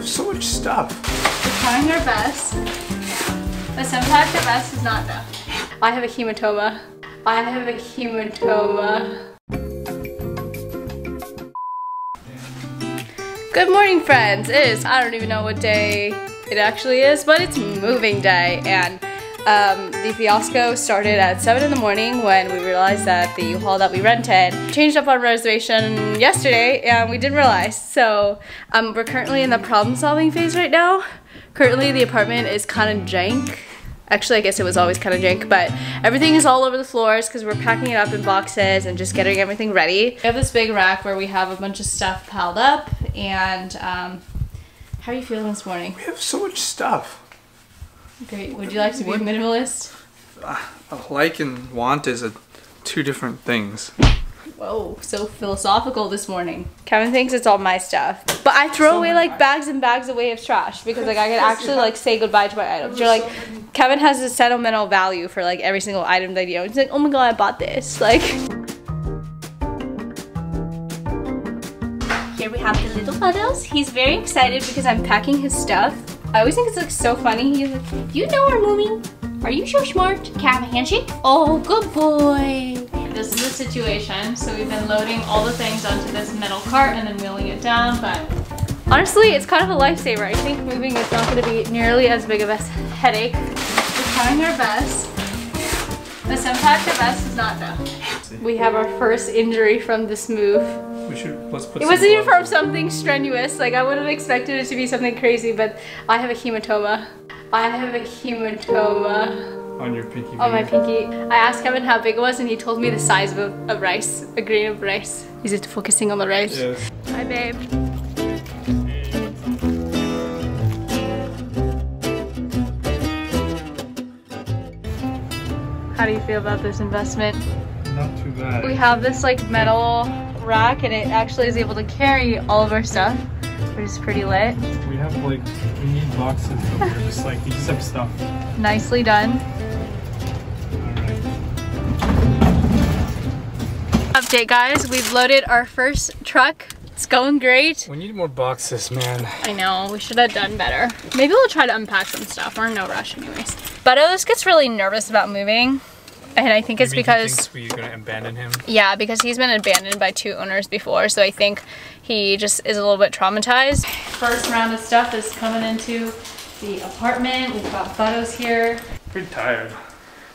have so much stuff. We're trying our best, but sometimes the best is not enough. I have a 𝘀cie𝗰𝗶𝗹. I have a 𝘀cie𝗰𝗶𝗹. Good morning, friends. It is, I don't even know what day it actually is, but it's moving day, and the fiasco started at 7 in the morning when we realized that the U-Haul that we rented changed up our reservation yesterday, and we didn't realize. So we're currently in the problem-solving phase right now. Currently, the apartment is kind of jank. Actually, I guess it was always kind of jank, but everything is all over the floors because we're packing it up in boxes and just getting everything ready. We have this big rack where we have a bunch of stuff piled up, and how are you feeling this morning? We have so much stuff. Great. Would you like to be a minimalist? Like and want is two different things. Whoa, so philosophical this morning. Kevin thinks it's all my stuff, but I throw away like bags and bags away of trash because like I can actually like say goodbye to my items. You're like, Kevin has a sentimental value for like every single item that he owns. He's like, oh my god, I bought this. Like, here we have the little Puddles. He's very excited because I'm packing his stuff. I always think it's like so funny. He's like, you know we're moving. Are you so smart? Can I have a handshake? Oh, good boy. This is the situation. So we've been loading all the things onto this metal cart and then wheeling it down, but honestly, it's kind of a lifesaver. I think moving is not going to be nearly as big of a headache. We're trying our best, but sometimes the best is not enough. We have our first injury from this move. Let's put it wasn't even from something strenuous. Like, I would have expected it to be something crazy, but I have a hematoma. I have a hematoma. On your pinky finger. On my pinky. I asked Kevin how big it was and he told me the size of a rice. A grain of rice. Is it focusing on the rice? Yes. Hi, babe. How do you feel about this investment? Not too bad. We have this like metal rack and it actually is able to carry all of our stuff, which is pretty lit. We have like, we need boxes, but we're just like, we just have stuff. Nicely done. Alright. Update, guys, we've loaded our first truck. It's going great. We need more boxes, man. I know, we should have done better. Maybe we'll try to unpack some stuff. We're in no rush anyways. Buttos gets really nervous about moving. And I think it's because we're gonna abandon him. Yeah, because he's been abandoned by 2 owners before, so I think he just is a little bit traumatized. First round of stuff is coming into the apartment. We've got photos here. Pretty tired.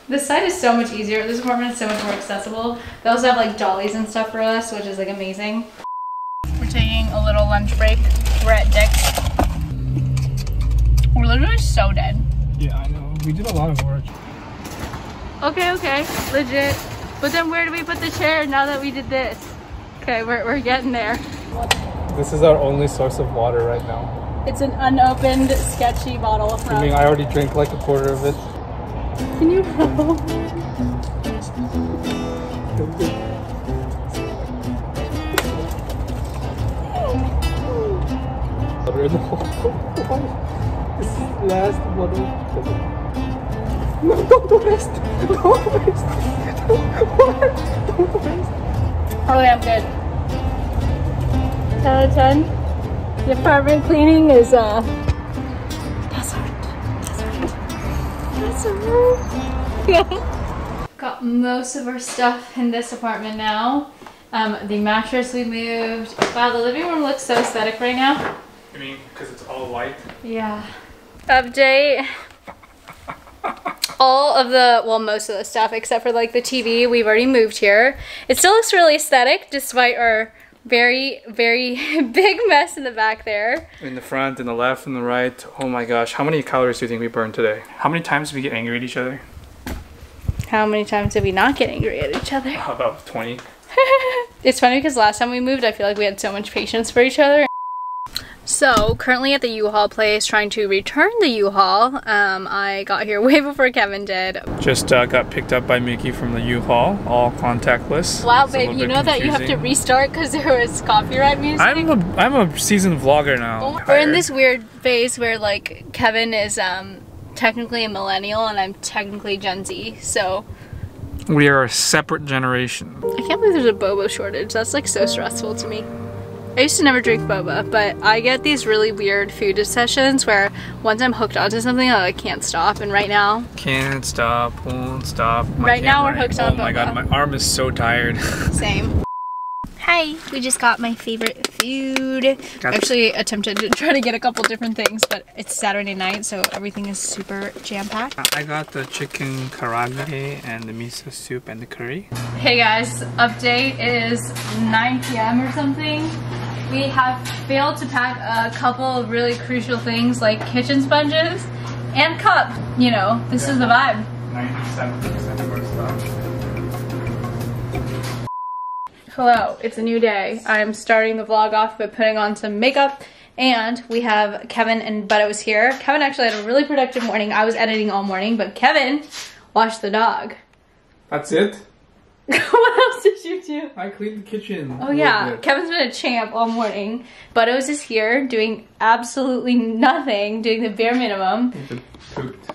This side is so much easier. This apartment is so much more accessible. They also have like dollies and stuff for us, which is like amazing. We're taking a little lunch break. We're at Dick's. We're literally so dead. Yeah, I know. We did a lot of work. Okay, legit. But then where do we put the chair now that we did this? Okay, we're getting there. This is our only source of water right now. It's an unopened 𝘀cie bottle from... I mean, I already drank like a quarter of it. Can you roll? Water in the whole. This is the last bottle. No, don't rest. Don't rest. Don't rest. Okay, I'm good. 10 out of 10. The apartment cleaning is desert. Got most of our stuff in this apartment now. The mattress we moved. Wow, the living room looks so aesthetic right now. I mean, because it's all white. Yeah. Update. All of the, well, most of the stuff except for like the TV, we've already moved here. It still looks really aesthetic despite our very, very big mess in the back there. In the front, in the left, and the right. Oh my gosh, how many calories do you think we burned today? How many times did we get angry at each other? How many times did we not get angry at each other? About 20. It's funny because last time we moved, I feel like we had so much patience for each other. So, currently at the U-Haul place trying to return the U-Haul. I got here way before Kevin did. Just got picked up by Miki from the U-Haul, all contactless. Wow, babe, you know that you have to restart because there was copyright music? I'm a seasoned vlogger now. We're in this weird phase where like Kevin is technically a millennial and I'm technically Gen Z, so... We are a separate generation. I can't believe there's a boba shortage. That's like so stressful to me. I used to never drink boba, but I get these really weird food obsessions where once I'm hooked onto something, I can't stop. And right now, can't stop, won't stop. Right now we're hooked on boba. Oh my god, my arm is so tired. Same. Hi, we just got my favorite food. I actually attempted to try to get a couple different things, but it's Saturday night, so everything is super jam-packed. I got the chicken karaage and the miso soup and the curry. Hey guys, update is 9 p.m. or something. We have failed to pack a couple of really crucial things like kitchen sponges and cup. You know, this is the vibe. 97% of our stuff. Hello, it's a new day. I'm starting the vlog off by putting on some makeup, and we have Kevin and 𝘀𝗶𝗹 here. Kevin actually had a really productive morning. I was editing all morning, but Kevin washed the dog. That's it? What else did you do? I cleaned the kitchen. Oh yeah, Kevin's been a champ all morning. 𝘀𝗶𝗹 is here doing absolutely nothing, doing the bare minimum.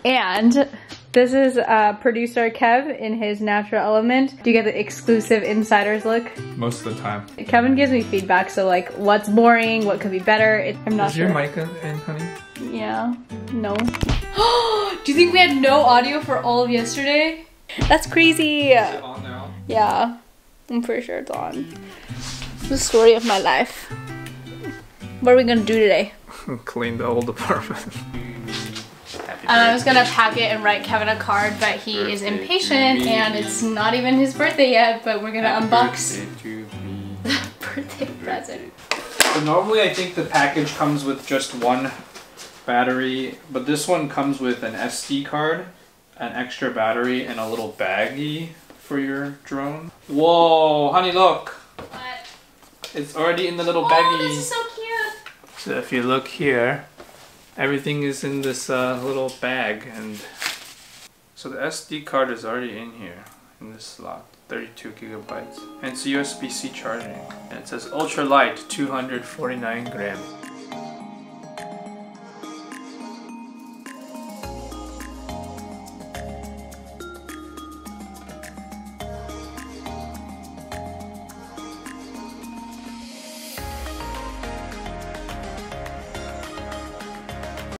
And this is producer Kev in his natural element. Do you get the exclusive insider's look? Most of the time. Kevin gives me feedback, so like what's boring, what could be better. I'm not sure. Is your mic in, honey? Yeah. No. Do you think we had no audio for all of yesterday? That's crazy. Is it on now? Yeah. I'm pretty sure it's on. The story of my life. What are we gonna do today? Clean the old apartment. I was gonna pack it and write Kevin a card, but he is impatient and it's not even his birthday yet, but we're gonna unbox the birthday present. So normally I think the package comes with just one battery, but this one comes with an SD card, an extra battery, and a little baggie for your drone. Whoa, honey, look! What? It's already in the little baggie. Oh, this is so cute! So if you look here, everything is in this little bag, and so the SD card is already in here in this slot, 32 gigabytes, and it's USB-C charging, and it says ultra light, 249 grams.